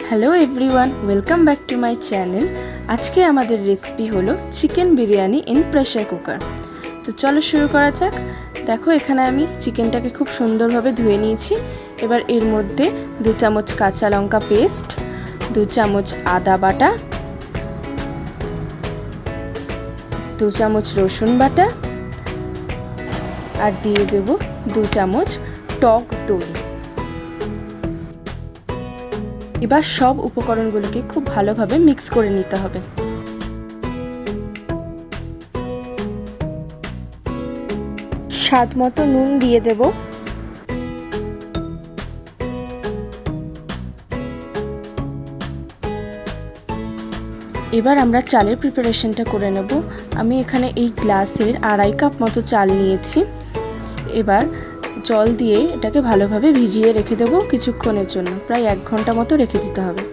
Hello everyone, welcome back to my channel. आज के आमादेर रेसिपि हलो chicken biryani in pressure cooker. तो चलो शुरू करा जाक। देखो एखाने आमी चिकेनटाके खूब सुंदरभावे धुए निয়েছি। एबार एर मध्य 2 चामच काँचा लंका पेस्ट, 2 चामच आदा बाटा, 2 चामच रसुन बाटा और दिए देव 2 चामच टक दई। এবার সব উপকরণগুলোকে খুব ভালোভাবে মিক্স করে নিতে হবে। স্বাদ মতো নুন দিয়ে দেব। এবার আমরা চালের প্রিপারেশনটা করে নেব। আমি এখানে এই গ্লাসের 2.5 কাপ মতো চাল নিয়েছি। এবার জল দিয়ে এটাকে ভালোভাবে ভিজিয়ে রেখে দেব কিছুক্ষণের জন্য, প্রায় 1 ঘন্টা মতো রেখে দিতে হবে।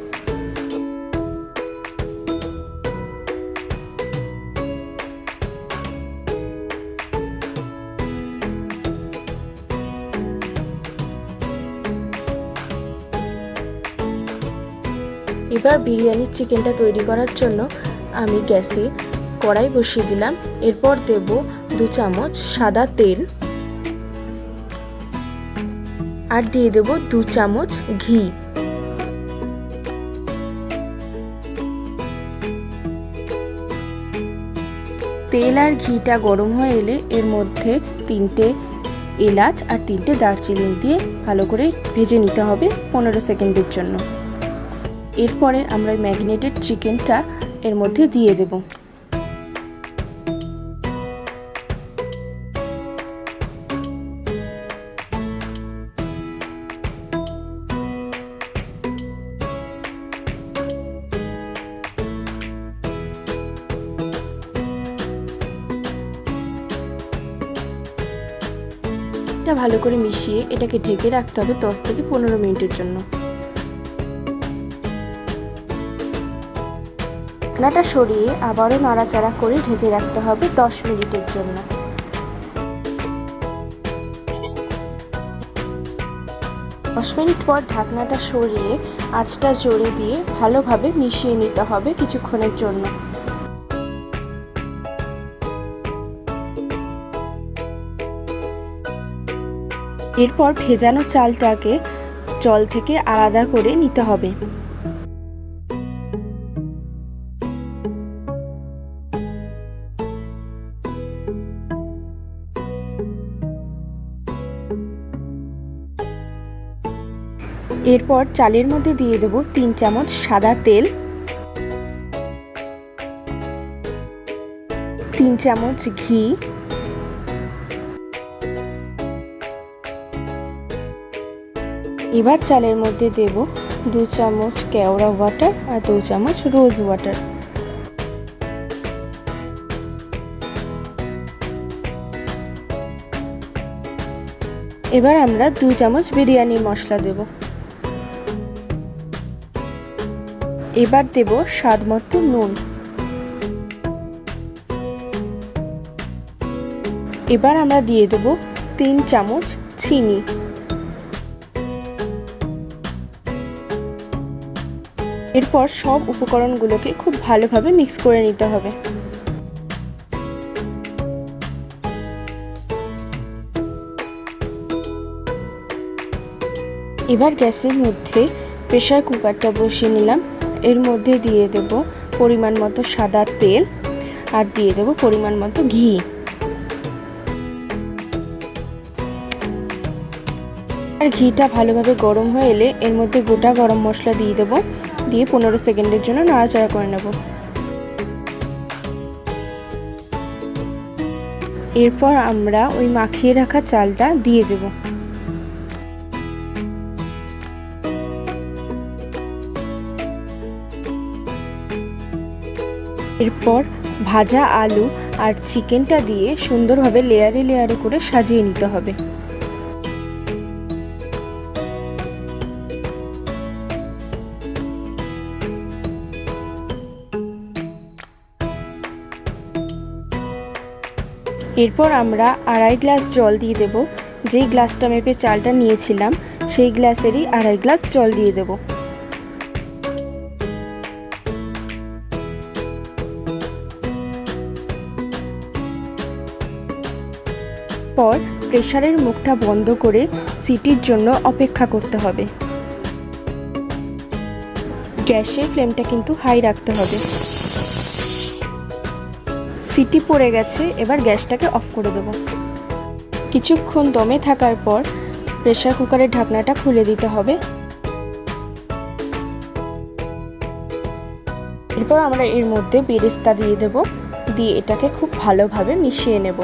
এবার বিরিয়ানির চিকেনটা তৈরি করার জন্য আমি গ্যাসে কড়াই বসিয়ে দিলাম। এরপর দেব 2 চামচ সাদা তেল আর দিয়ে দেব 2 চামচ ঘি। তেল আর ঘিটা গরম হয়ে এলে এর মধ্যে 3টে এলাচ আর 3টে দারচিনি দিয়ে ভালো করে ভেজে নিতে হবে 15 সেকেন্ডের জন্য। এরপরে আমরা ম্যারিনেটেড চিকেনটা এর মধ্যে দিয়ে দেব। এটা ভালো করে মিশিয়ে এটাকে ঢেকে রাখতে হবে 10 থেকে 15 মিনিটের জন্য। ঢাকনাটা সরিয়ে আবারও নাড়াচাড়া করে ঢেকে রাখতে হবে 10 মিনিটের জন্য। 10 মিনিট পর ঢাকনাটা সরিয়ে আঁচটা জোরে দিয়ে ভালোভাবে মিশিয়ে নিতে হবে কিছুক্ষণের জন্য। এরপর ভেজানো চালটাকে জল থেকে আলাদা করে নিতে হবে। এরপর চালের মধ্যে দিয়ে দেব 3 চামচ সাদা তেল, 3 চামচ ঘি, এবার চালের মধ্যে দেব 2 চামচ কেওড়া ওয়াটার আর 2 চামচ রোজ ওয়াটার। এবার আমরা 2 চামচ বিরিয়ানি মশলা দেব। এবার দেব স্বাদ মতো নুন। এবার আমরা দিয়ে দেব 3 চামচ চিনি। এরপর সব উপকরণগুলোকে খুব ভালোভাবে মিক্স করে নিতে হবে। এবার গ্যাসের মধ্যে প্রেসার কুকারটা বসিয়ে নিলাম। এর মধ্যে দিয়ে দেব পরিমাণ মতো সাদা তেল আর দিয়ে দেব পরিমাণ মতো ঘি। আর ঘিটা ভালোভাবে গরম হয়ে এলে এর মধ্যে গোটা গরম মশলা দিয়ে দেব, দিয়ে 15 সেকেন্ডের জন্য নাড়াচাড়া করে নেব। এরপর আমরা ওই মাখিয়ে রাখা চালটা দিয়ে দেব। এরপর ভাজা আলু আর চিকেনটা দিয়ে সুন্দরভাবে লেয়ারে লেয়ারে করে সাজিয়ে নিতে হবে। এরপর আমরা 2.5 গ্লাস জল দিয়ে দেব। যেই গ্লাসটা মেপে চালটা নিয়েছিলাম সেই গ্লাসেরই 2.5 গ্লাস জল দিয়ে দেব। এরপর প্রেসারের মুখটা বন্ধ করে সিটির জন্য অপেক্ষা করতে হবে। গ্যাসের ফ্লেমটা কিন্তু হাই রাখতে হবে। সিটি পড়ে গেছে, এবার গ্যাসটাকে অফ করে দেব। কিছুক্ষণ দমে থাকার পর প্রেসার কুকারের ঢাকনাটা খুলে দিতে হবে। এরপর আমরা এর মধ্যে বেরেস্তা দিয়ে দেব, দিয়ে এটাকে খুব ভালোভাবে মিশিয়ে নেব।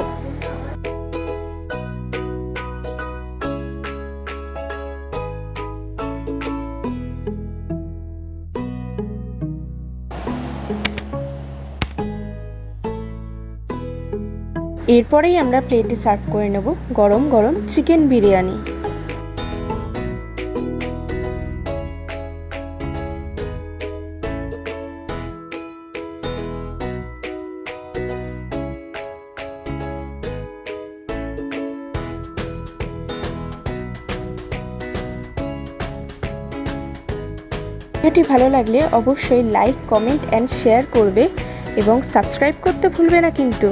এরপরেই আমরা প্লেটে সার্ভ করে নেব গরম গরম চিকেন বিরিয়ানি। ভিডিওটি ভালো লাগলে অবশ্যই লাইক, কমেন্ট অ্যান্ড শেয়ার করবে এবং সাবস্ক্রাইব করতে ভুলবে না কিন্তু।